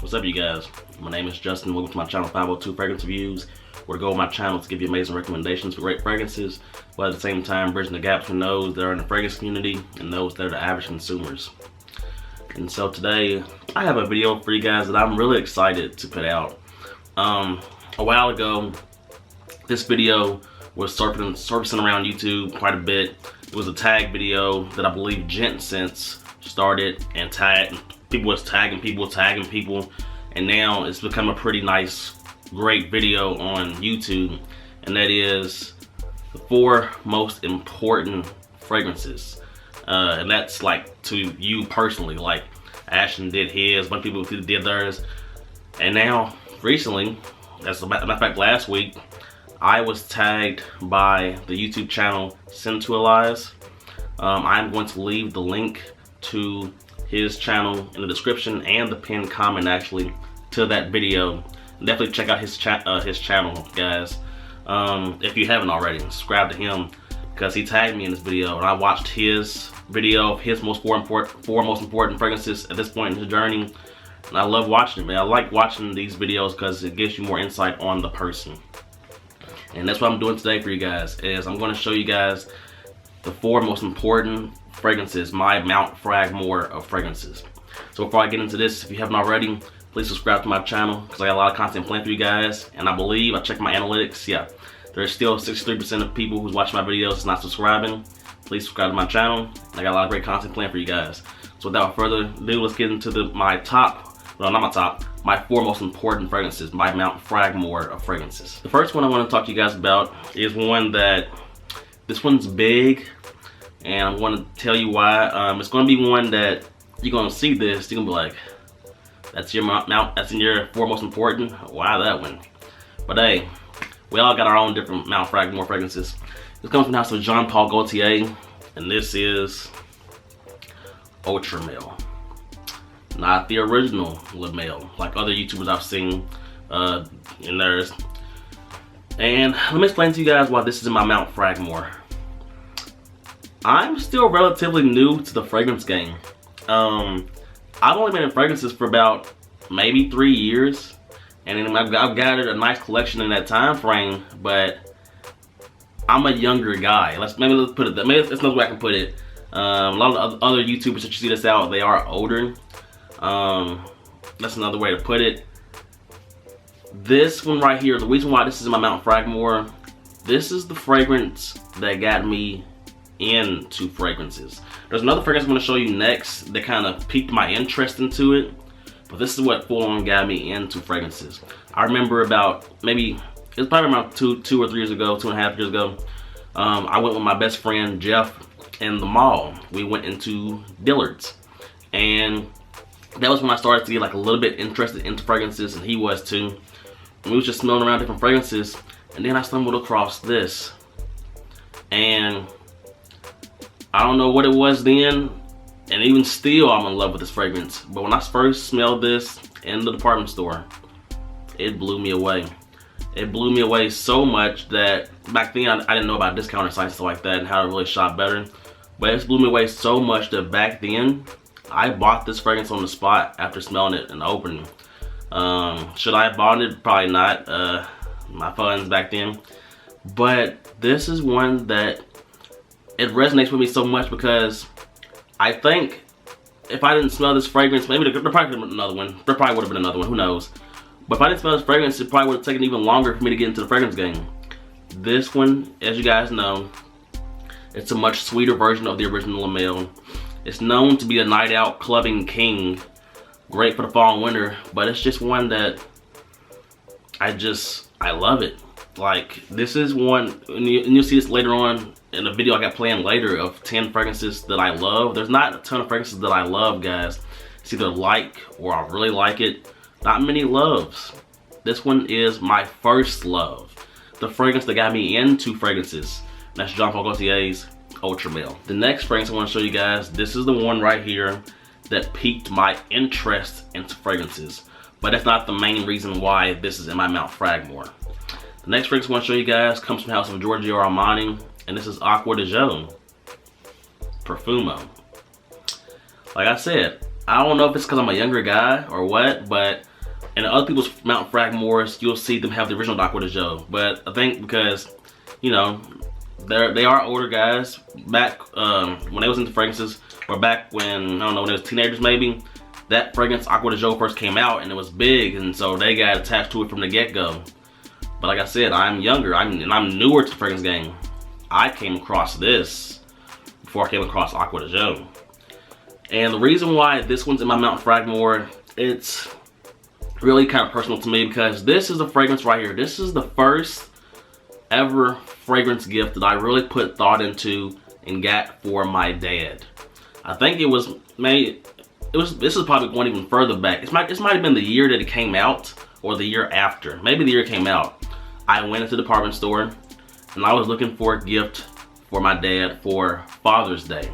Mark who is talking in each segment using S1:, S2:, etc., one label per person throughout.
S1: What's up, you guys? My name is Justin. Welcome to my channel, 502 Fragrance Reviews, where the goal of my channel is to give you amazing recommendations for great fragrances, while at the same time bridging the gap between those that are in the fragrance community and those that are the average consumers. And so today, I have a video for you guys that I'm really excited to put out. A while ago, this video was surfacing around YouTube quite a bit. It was a tag video that I believe Sense started and tagged. People was tagging people, and now it's become a pretty nice, great video on YouTube, and that is the 4 most important fragrances. And that's like to you personally, like Ashton did his, a bunch of people did theirs, and now recently, as a matter of fact last week, I was tagged by the YouTube channel Scentualise. I'm going to leave the link to his channel in the description and the pinned comment actually to that video. Definitely check out his channel, guys. If you haven't already, subscribe to him because he tagged me in this video and I watched his video of his four most important fragrances at this point in his journey, and I love watching it, man. I like watching these videos because it gives you more insight on the person. And that's what I'm doing today for you guys, is I'm going to show you guys the 4 most important fragrances, my Mount Fragmore of fragrances. So before I get into this, if you haven't already, please subscribe to my channel because I got a lot of content planned for you guys. And I believe, I checked my analytics, yeah, there's still 63% of people who's watching my videos is not subscribing. Please subscribe to my channel. I got a lot of great content planned for you guys. So without further ado, let's get into my 4 most important fragrances, my Mount Fragmore of fragrances. The first one I want to talk to you guys about is one that, this one's big, and I'm going to tell you why. It's going to be one that you're going to see this, you're going to be like, that's your that's in your 4 most important? Why that one? But hey, we all got our own different Mount Fragmore fragrances. This comes from the house of Jean-Paul Gaultier, and this is Ultra Male. Not the original Le Male, like other YouTubers I've seen in theirs. And let me explain to you guys why this is in my Mount Fragmore. I'm still relatively new to the fragrance game. I've only been in fragrances for about maybe 3 years, and then I've gathered a nice collection in that time frame. But I'm a younger guy. Let's put it that. Maybe that's another way I can put it. A lot of other YouTubers that you see this out, they are older. That's another way to put it. This one right here, the reason why this is in my Mount Fragmore, this is the fragrance that got me into fragrances. There's another fragrance I'm going to show you next that kind of piqued my interest into it, but this is what full on got me into fragrances. I remember about it was probably around 2 or 3 years ago, 2.5 years ago. I went with my best friend Jeff in the mall. We went into Dillard's, and that was when I started to get like a little bit interested into fragrances, and he was too. And we was just smelling around different fragrances, and then I stumbled across this, and I don't know what it was then, and even still I'm in love with this fragrance. But when I first smelled this in the department store, it blew me away. It blew me away so much that back then I didn't know about discounter sites and stuff like that and how to really shop better. But it blew me away so much that back then I bought this fragrance on the spot after smelling it in the opening. Should I have bought it? Probably not. My funds back then. But this is one that it resonates with me so much because I think if I didn't smell this fragrance, maybe there probably would have been another one. There probably would have been another one, who knows. But if I didn't smell this fragrance, it probably would have taken even longer for me to get into the fragrance game. This one, as you guys know, it's a much sweeter version of the original Le Male. It's known to be a night out clubbing king. Great for the fall and winter, but it's just one that I love it. Like, this is one, and you'll see this later on in a video I got planned later of 10 fragrances that I love. There's not a ton of fragrances that I love, guys. It's either like or I really like it. Not many loves. This one is my first love. The fragrance that got me into fragrances. That's Jean-Paul Gaultier's Ultra Male. The next fragrance I want to show you guys, this is the one right here that piqued my interest into fragrances. But that's not the main reason why this is in my Mount Fragmore. The next fragrance I want to show you guys comes from the house of Giorgio Armani, and this is Acqua di Gio Profumo. Like I said, I don't know if it's because I'm a younger guy or what, but And other people's Mount Fragmores, you'll see them have the original Aqua de Joe. But I think because, you know, they are older guys. Back when they was into fragrances, or back when, I don't know, when they was teenagers maybe, that fragrance Aqua de Joe first came out and it was big, and so they got attached to it from the get-go. But like I said, I'm younger, and I'm newer to the fragrance game. I came across this before I came across Aqua de Joe. And the reason why this one's in my Mount Fragmore, it's really kind of personal to me because this is the fragrance right here. This is the first ever fragrance gift that I really put thought into and got for my dad. I think it was made, this is probably going even further back. This might have been the year that it came out or the year after. Maybe the year it came out. I went into the department store and I was looking for a gift for my dad for Father's Day.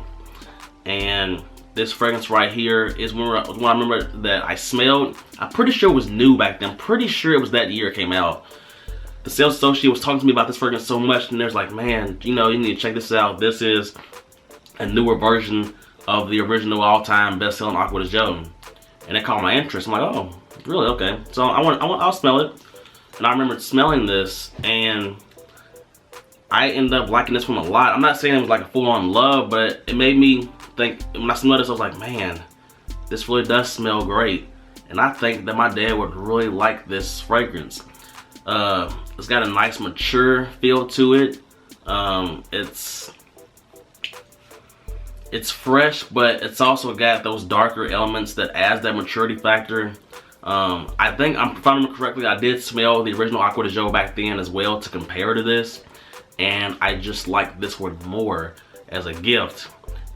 S1: And this fragrance right here is one I remember that I smelled. I'm pretty sure it was new back then. I'm pretty sure it was that year it came out. The sales associate was talking to me about this fragrance so much, and there's like, man, you know, you need to check this out. This is a newer version of the original all-time best-selling Aqua de Joe. And it caught my interest. I'm like, oh, really? Okay. So I'll smell it. And I remember smelling this, and I ended up liking this one a lot. I'm not saying it was like a full-on love, but it made me think, when I smelled this, I was like, man, this really does smell great. And I think that my dad would really like this fragrance. It's got a nice mature feel to it. It's fresh, but it's also got those darker elements that adds that maturity factor. I think, if I remember correctly, I did smell the original Aqua de Joe back then as well to compare to this. And I just like this one more as a gift.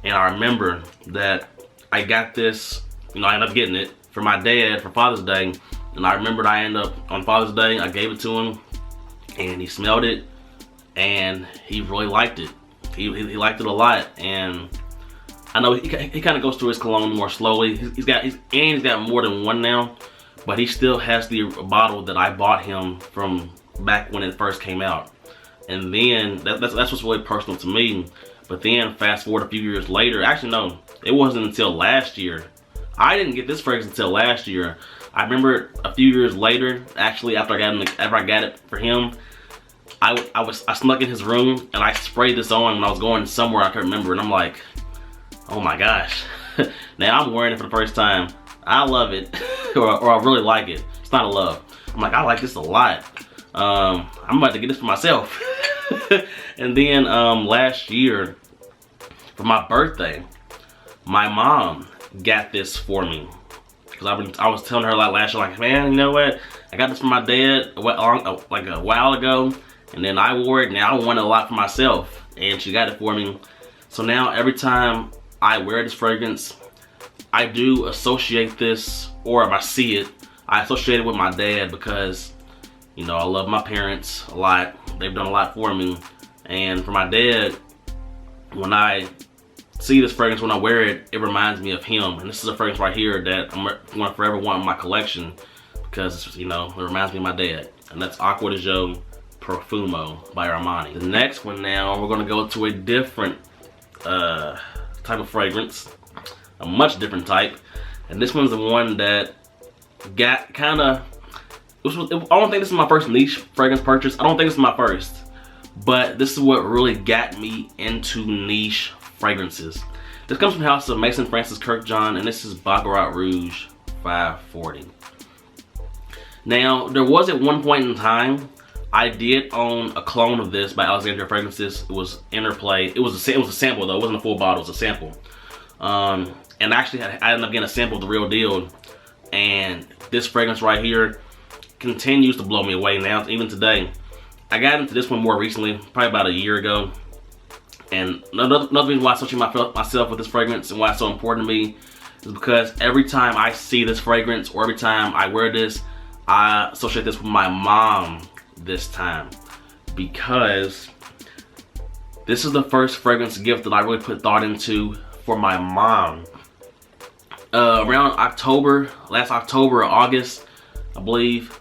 S1: And I remember that I got this, you know, I ended up getting it for my dad for Father's Day. And I remembered I ended up, on Father's Day, I gave it to him. And he smelled it. And he really liked it. He liked it a lot. And I know he kind of goes through his cologne more slowly. He's got more than one now. But he still has the bottle that I bought him from back when it first came out. And then, that's what's really personal to me. But then, fast forward a few years later, actually no, it wasn't until last year. I didn't get this fragrance until last year. I remember a few years later, actually after I got it for him, I snuck in his room and I sprayed this on when I was going somewhere I can't remember, and I'm like, oh my gosh. Now I'm wearing it for the first time. I love it, or I really like it. It's not a love. I'm like, I like this a lot. I'm about to get this for myself. And then last year, for my birthday, my mom got this for me. Because I was telling her like last year, like, man, you know what? I got this for my dad like a while ago. And then I wore it, now I want it a lot for myself. And she got it for me. So now every time I wear this fragrance, I do associate this, or if I see it, I associate it with my dad because, you know, I love my parents a lot. They've done a lot for me. And for my dad, when I see this fragrance, when I wear it, it reminds me of him. And this is a fragrance right here that I'm going to forever want in my collection because, you know, it reminds me of my dad. And that's Aqua de Joe Profumo by Armani. The next one now, we're going to go to a different type of fragrance. A much different type. And this one's the one that got kind of, I don't think this is my first niche fragrance purchase. I don't think this is my first. But this is what really got me into niche fragrances. This comes from the house of Mason Francis Kirkjohn, and this is Baccarat Rouge 540. Now, there was at one point in time, I did own a clone of this by Alexandria Fragrances. It was Interplay. It was a sample though. It wasn't a full bottle. It was a sample. And actually, I ended up getting a sample of the real deal. And this fragrance right here continues to blow me away now, even today. I got into this one more recently, probably about a year ago. And another reason why I associate myself with this fragrance and why it's so important to me is because every time I see this fragrance or every time I wear this, I associate this with my mom this time. Because this is the first fragrance gift that I really put thought into for my mom. Around last October or August, I believe,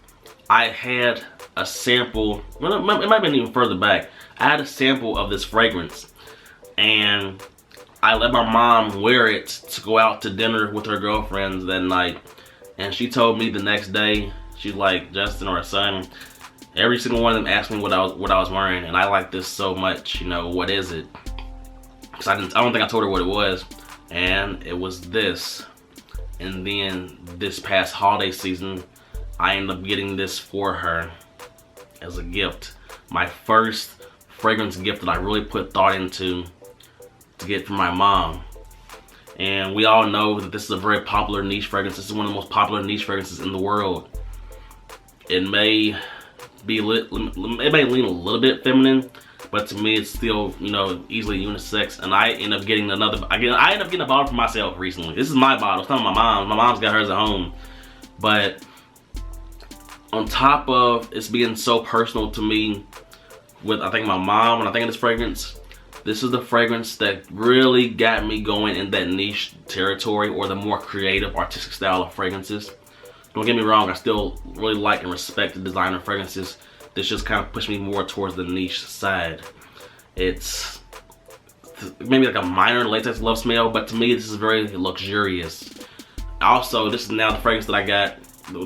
S1: I had a sample, well, it might have been even further back. I had a sample of this fragrance and I let my mom wear it to go out to dinner with her girlfriends that night. And she told me the next day, she's like, Justin, or her son, every single one of them asked me what I was wearing, and I like this so much, you know, what is it? Because I don't think I told her what it was, and it was this. And then this past holiday season, I ended up getting this for her as a gift. My first fragrance gift that I really put thought into to get from my mom. And we all know that this is a very popular niche fragrance. This is one of the most popular niche fragrances in the world. It may lean a little bit feminine, but to me it's still, you know, easily unisex. And I end up getting I end up getting a bottle for myself recently. This is my bottle. It's not my mom's. My mom's got hers at home. But on top of it's being so personal to me with, I think, my mom, when I think of this fragrance, this is the fragrance that really got me going in that niche territory, or the more creative, artistic style of fragrances. Don't get me wrong, I still really like and respect the designer fragrances. This just kind of pushed me more towards the niche side. It's maybe like a minor latex love smell, but to me this is very luxurious. Also, this is now the fragrance that I got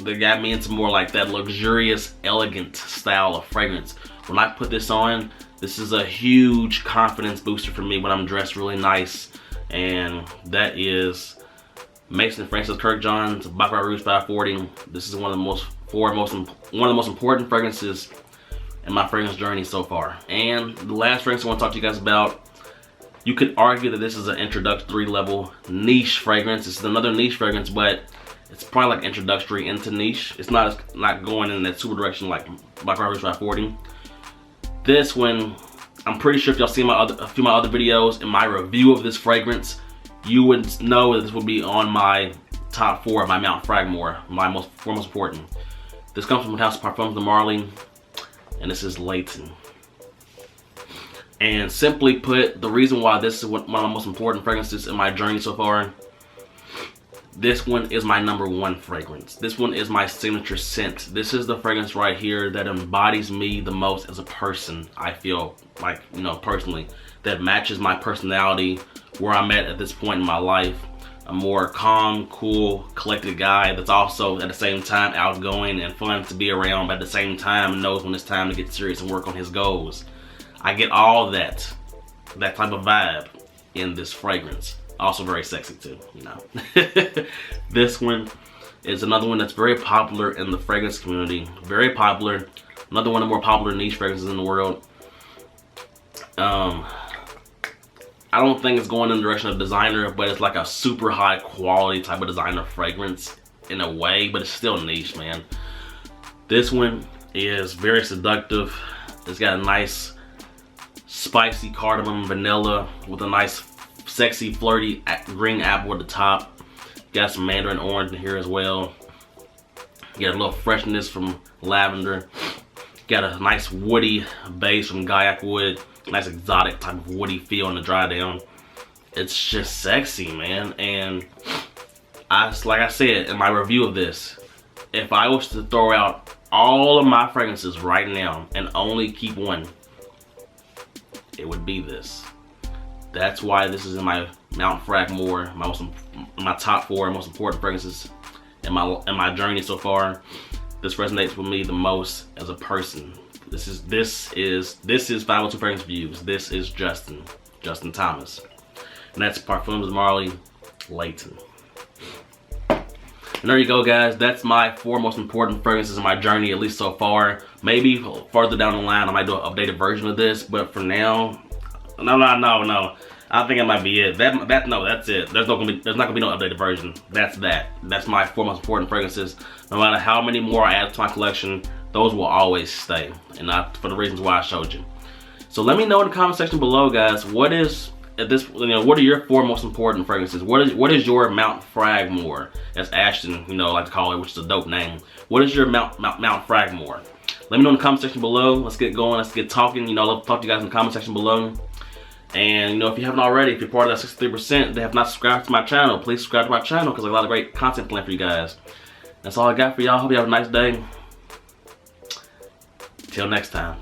S1: that got me into more like that luxurious, elegant style of fragrance. When I put this on, this is a huge confidence booster for me when I'm dressed really nice, and that is Mason Francis Kirkjohn's Baccarat Rouge 540. This is one of the most important fragrances in my fragrance journey so far. And the last fragrance I want to talk to you guys about, you could argue that this is an introductory level niche fragrance. This is another niche fragrance, but it's probably like introductory into niche. It's not going in that super direction like Baccarat Rouge 540. This one, I'm pretty sure if y'all seen a few of my other videos in my review of this fragrance, you would know that this would be on my top 4 of my Mount Fragmore, my four most important. This comes from House of Parfums de Marly, and this is Layton. And simply put, the reason why this is one of the most important fragrances in my journey so far, this one is my #1 fragrance. This one is my signature scent. This is the fragrance right here that embodies me the most as a person, I feel like, you know, personally. That matches my personality, where I'm at this point in my life. A more calm, cool, collected guy that's also at the same time outgoing and fun to be around, but at the same time knows when it's time to get serious and work on his goals. I get all that type of vibe in this fragrance. Also very sexy too, you know. This one is another one that's very popular in the fragrance community. Very popular. Another one of the more popular niche fragrances in the world. I don't think it's going in the direction of designer, but it's like a super high quality type of designer fragrance in a way, but it's still niche, man. This one is very seductive. It's got a nice spicy cardamom vanilla with a nice sexy flirty green apple at the top. Got some mandarin orange in here as well. Got a little freshness from lavender. Got a nice woody base from Gaiac wood. Nice exotic type of woody feel in the dry down. It's just sexy, man. And like I said in my review of this, if I was to throw out all of my fragrances right now and only keep one, it would be this. That's why this is in my Mount Fragmore, my top 4 most important fragrances in my journey so far. This resonates with me the most as a person. This is 502 Fragrance Views. This is Justin Thomas, and that's Parfums de Marly, Layton. And there you go, guys. That's my 4 most important fragrances in my journey, at least so far. Maybe further down the line I might do an updated version of this, but for now, no. I think that might be it. That's it. There's not gonna be no updated version. That's my 4 most important fragrances. No matter how many more I add to my collection, those will always stay, and not for the reasons why I showed you. So let me know in the comment section below, guys. What are your 4 most important fragrances? What is your Mount Fragmore, as Ashton, like to call it, which is a dope name? What is your Mount Fragmore? Let me know in the comment section below. Let's get going. Let's get talking. I'll talk to you guys in the comment section below. And if you haven't already, if you're part of that 63% that have not subscribed to my channel, please subscribe to my channel because I have a lot of great content planned for you guys. That's all I got for y'all. Hope you have a nice day. Till next time.